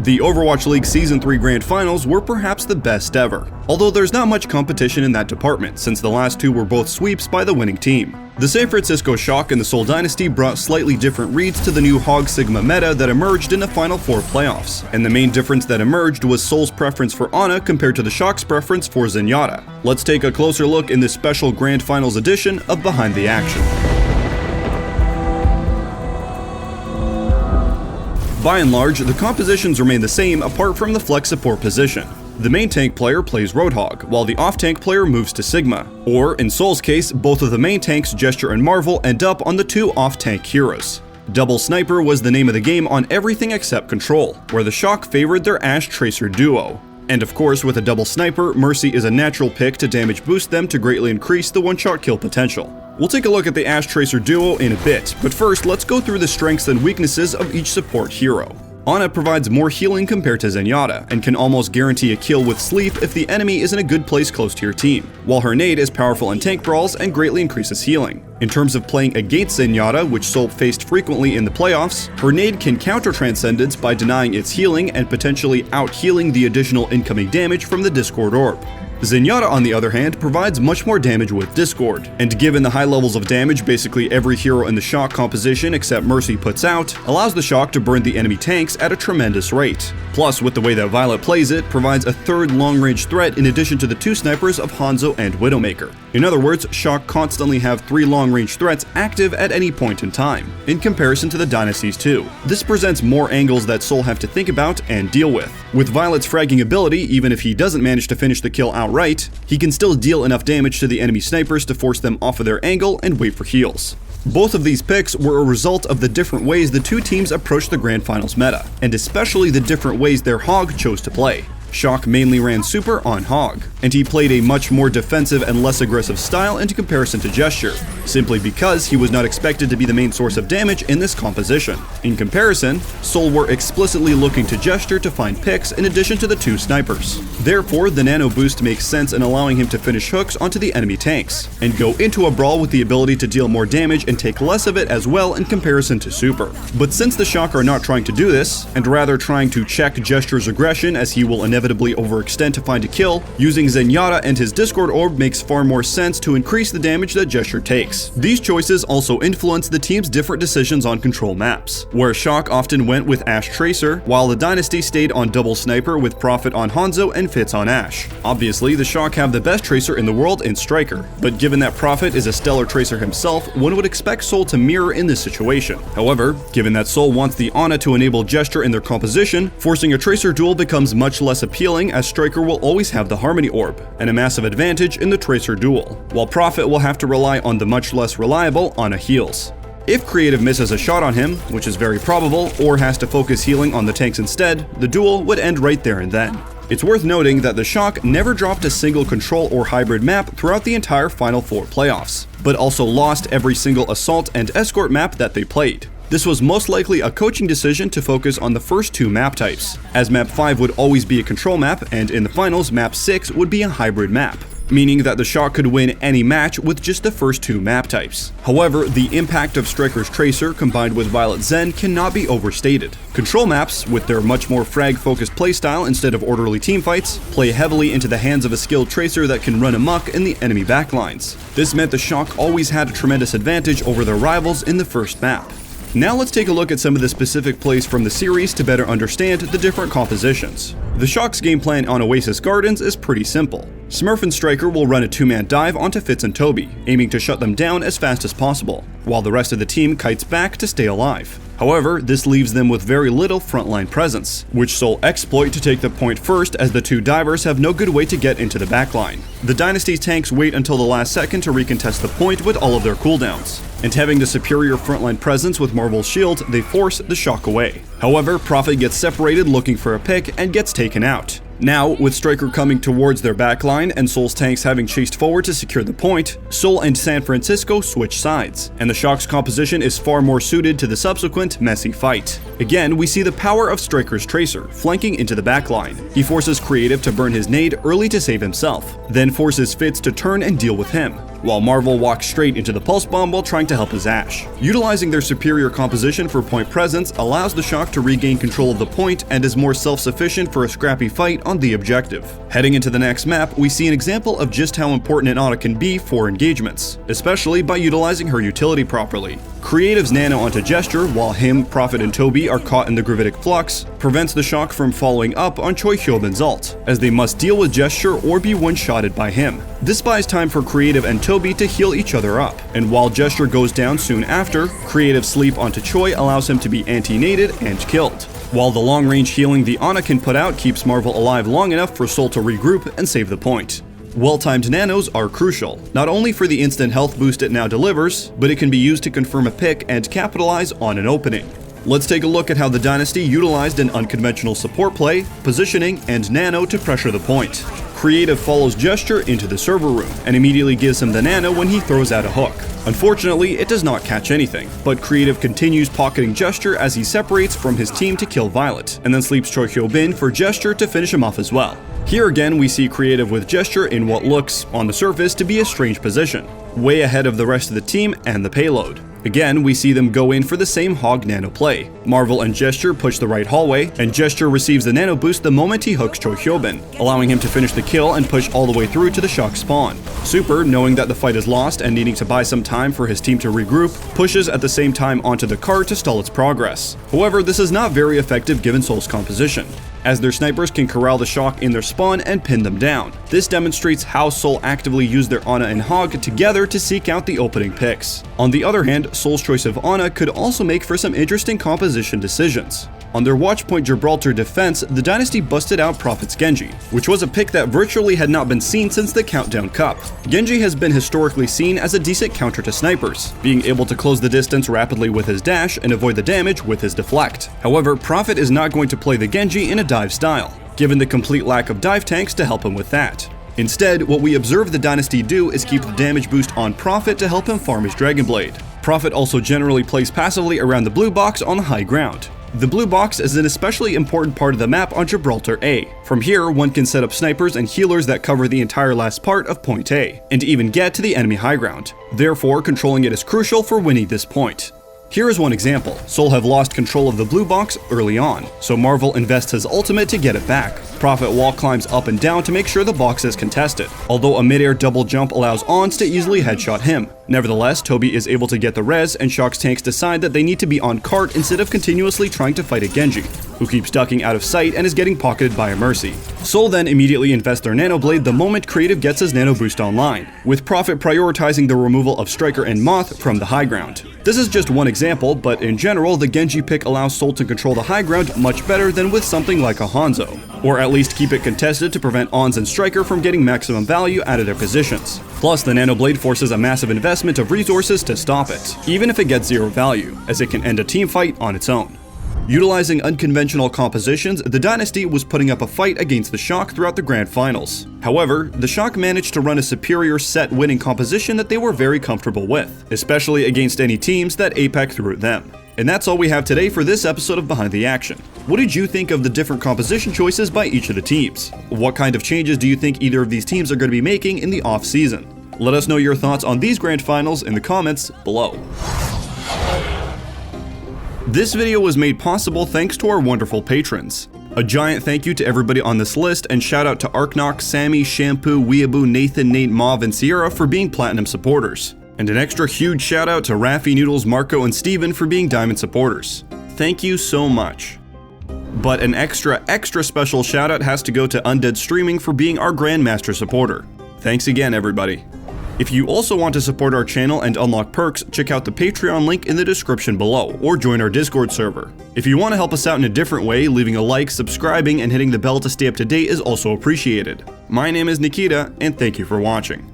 The Overwatch League Season 3 Grand Finals were perhaps the best ever, although there's not much competition in that department since the last two were both sweeps by the winning team. The San Francisco Shock and the Seoul Dynasty brought slightly different reads to the new Hog Sigma meta that emerged in the Final Four playoffs, and the main difference that emerged was Seoul's preference for Ana compared to the Shock's preference for Zenyatta. Let's take a closer look in this special Grand Finals edition of Behind the Action. By and large, the compositions remain the same apart from the flex support position. The main tank player plays Roadhog, while the off-tank player moves to Sigma. Or, in Seoul's case, both of the main tanks, Gesture and Marvel, end up on the two off-tank heroes. Double Sniper was the name of the game on everything except Control, where the Shock favored their Ashe Tracer duo. And of course, with a Double Sniper, Mercy is a natural pick to damage boost them to greatly increase the one-shot kill potential. We'll take a look at the Ashe Tracer duo in a bit, but first let's go through the strengths and weaknesses of each support hero. Ana provides more healing compared to Zenyatta, and can almost guarantee a kill with sleep if the enemy is in a good place close to your team, while her nade is powerful in tank brawls and greatly increases healing. In terms of playing against Zenyatta, which Seoul faced frequently in the playoffs, her nade can counter Transcendence by denying its healing and potentially out-healing the additional incoming damage from the Discord Orb. Zenyatta, on the other hand, provides much more damage with Discord, and given the high levels of damage basically every hero in the Shock composition except Mercy puts out, allows the Shock to burn the enemy tanks at a tremendous rate. Plus, with the way that Violet plays it, provides a third long-range threat in addition to the two snipers of Hanzo and Widowmaker. In other words, Shock constantly have three long-range threats active at any point in time, in comparison to the Dynasty's two. This presents more angles that Seoul have to think about and deal with. With Violet's fragging ability, even if he doesn't manage to finish the kill outright, he can still deal enough damage to the enemy snipers to force them off of their angle and wait for heals. Both of these picks were a result of the different ways the two teams approached the Grand Finals meta, and especially the different ways their Hog chose to play. Shock mainly ran Super on Hog, and he played a much more defensive and less aggressive style in comparison to Gesture, simply because he was not expected to be the main source of damage in this composition. In comparison, Seoul were explicitly looking to Gesture to find picks in addition to the two snipers. Therefore, the nano boost makes sense in allowing him to finish hooks onto the enemy tanks, and go into a brawl with the ability to deal more damage and take less of it as well in comparison to Super. But since the Shock are not trying to do this, and rather trying to check Gesture's aggression as he will inevitably overextend to find a kill, using Zenyatta and his Discord Orb makes far more sense to increase the damage that Gesture takes. These choices also influence the team's different decisions on control maps, where Shock often went with Ashe Tracer, while the Dynasty stayed on Double Sniper with Prophet on Hanzo and Fitz on Ashe. Obviously, the Shock have the best Tracer in the world in Striker, but given that Prophet is a stellar Tracer himself, one would expect Seoul to mirror in this situation. However, given that Seoul wants the Ana to enable Gesture in their composition, forcing a Tracer duel becomes much less appealing as Striker will always have the Harmony Orb, and a massive advantage in the Tracer duel, while Prophet will have to rely on the much less reliable Ana heals. If Creative misses a shot on him, which is very probable, or has to focus healing on the tanks instead, the duel would end right there and then. It's worth noting that the Shock never dropped a single control or hybrid map throughout the entire Final Four playoffs, but also lost every single assault and escort map that they played. This was most likely a coaching decision to focus on the first two map types, as map 5 would always be a control map and in the finals map 6 would be a hybrid map, meaning that the Shock could win any match with just the first two map types. However, the impact of Striker's Tracer combined with Violet Zen cannot be overstated. Control maps, with their much more frag-focused playstyle instead of orderly teamfights, play heavily into the hands of a skilled Tracer that can run amok in the enemy backlines. This meant the Shock always had a tremendous advantage over their rivals in the first map. Now let's take a look at some of the specific plays from the series to better understand the different compositions. The Shock's game plan on Oasis Gardens is pretty simple. Smurf and Striker will run a two-man dive onto Fitz and Toby, aiming to shut them down as fast as possible, while the rest of the team kites back to stay alive. However, this leaves them with very little frontline presence, which Seoul exploit to take the point first as the two divers have no good way to get into the backline. The Dynasty's tanks wait until the last second to recontest the point with all of their cooldowns, and having the superior frontline presence with Marvel's shield, they force the Shock away. However, Prophet gets separated looking for a pick and gets taken out. Now, with Striker coming towards their backline and Seoul's tanks having chased forward to secure the point, Seoul and San Francisco switch sides, and the Shock's composition is far more suited to the subsequent messy fight. Again, we see the power of Striker's Tracer, flanking into the backline. He forces Creative to burn his nade early to save himself, then forces Fitz to turn and deal with him. while Marvel walks straight into the pulse bomb while trying to help his Ashe. Utilizing their superior composition for point presence allows the Shock to regain control of the point and is more self-sufficient for a scrappy fight on the objective. Heading into the next map, we see an example of just how important an Ana can be for engagements, especially by utilizing her utility properly. Creative's nano onto Gesture, while him, Prophet, and Toby are caught in the gravitic flux, prevents the Shock from following up on Choi Hyobin's ult, as they must deal with Gesture or be one-shotted by him. This buys time for Creative and Toby to heal each other up, and while Gesture goes down soon after, Creative's sleep onto Choi allows him to be anti-naded and killed, while the long-range healing the Ana can put out keeps Marvel alive long enough for Seoul to regroup and save the point. Well-timed nanos are crucial, not only for the instant health boost it now delivers, but it can be used to confirm a pick and capitalize on an opening. Let's take a look at how the Dynasty utilized an unconventional support play, positioning, and nano to pressure the point. Creative follows Gesture into the server room and immediately gives him the nano when he throws out a hook. Unfortunately, it does not catch anything, but Creative continues pocketing Gesture as he separates from his team to kill Violet, and then sleeps Choi Hyobin for Gesture to finish him off as well. Here again we see Creative with Gesture in what looks, on the surface, to be a strange position, way ahead of the rest of the team and the payload. Again, we see them go in for the same Hog nano play. Marvel and Gesture push the right hallway, and Gesture receives the nano boost the moment he hooks Choi Hyobin, allowing him to finish the kill and push all the way through to the Shock spawn. Super, knowing that the fight is lost and needing to buy some time for his team to regroup, pushes at the same time onto the cart to stall its progress. However, this is not very effective given Seoul's composition, as their snipers can corral the Shock in their spawn and pin them down. This demonstrates how Seoul actively used their Ana and Hog together to seek out the opening picks. On the other hand, Seoul's choice of Ana could also make for some interesting composition decisions. On their Watchpoint Gibraltar defense, the Dynasty busted out Prophet's Genji, which was a pick that virtually had not been seen since the Countdown Cup. Genji has been historically seen as a decent counter to snipers, being able to close the distance rapidly with his dash and avoid the damage with his deflect. However, Prophet is not going to play the Genji in a dive style, given the complete lack of dive tanks to help him with that. Instead, what we observe the Dynasty do is keep the damage boost on Prophet to help him farm his Dragon Blade. Prophet also generally plays passively around the blue box on the high ground. The blue box is an especially important part of the map on Gibraltar A. From here, one can set up snipers and healers that cover the entire last part of Point A, and even get to the enemy high ground. Therefore, controlling it is crucial for winning this point. Here is one example. Seoul have lost control of the blue box early on, so Marvel invests his ultimate to get it back. Prophet wall climbs up and down to make sure the box is contested, although a mid-air double jump allows Ons to easily headshot him. Nevertheless, Toby is able to get the res, and Shock's tanks decide that they need to be on cart instead of continuously trying to fight a Genji, who keeps ducking out of sight and is getting pocketed by a Mercy. Seoul then immediately invests their Nano Blade the moment Creative gets his Nano Boost online, with Prophet prioritizing the removal of Striker and Moth from the high ground. This is just one example, but in general, the Genji pick allows Seoul to control the high ground much better than with something like a Hanzo, or at least keep it contested to prevent Ons and Striker from getting maximum value out of their positions. Plus, the Nano Blade forces a massive investment of resources to stop it, even if it gets zero value, as it can end a team fight on its own. Utilizing unconventional compositions, the Dynasty was putting up a fight against the Shock throughout the Grand Finals. However, the Shock managed to run a superior set-winning composition that they were very comfortable with, especially against any teams that APEC threw at them. And that's all we have today for this episode of Behind the Action. What did you think of the different composition choices by each of the teams? What kind of changes do you think either of these teams are going to be making in the off-season? Let us know your thoughts on these Grand Finals in the comments below. This video was made possible thanks to our wonderful patrons. A giant thank you to everybody on this list, and shout out to Arknock, Sammy, Shampoo, Weeaboo, Nathan, Nate, Mauve, and Sierra for being platinum supporters. And an extra huge shout out to Raffy, Noodles, Marco, and Steven for being diamond supporters. Thank you so much. But an extra special shout out has to go to UNDEADSTREAMING for being our Grandmaster supporter. Thanks again, everybody. If you also want to support our channel and unlock perks, check out the Patreon link in the description below, or join our Discord server. If you want to help us out in a different way, leaving a like, subscribing, and hitting the bell to stay up to date is also appreciated. My name is Nikita, and thank you for watching.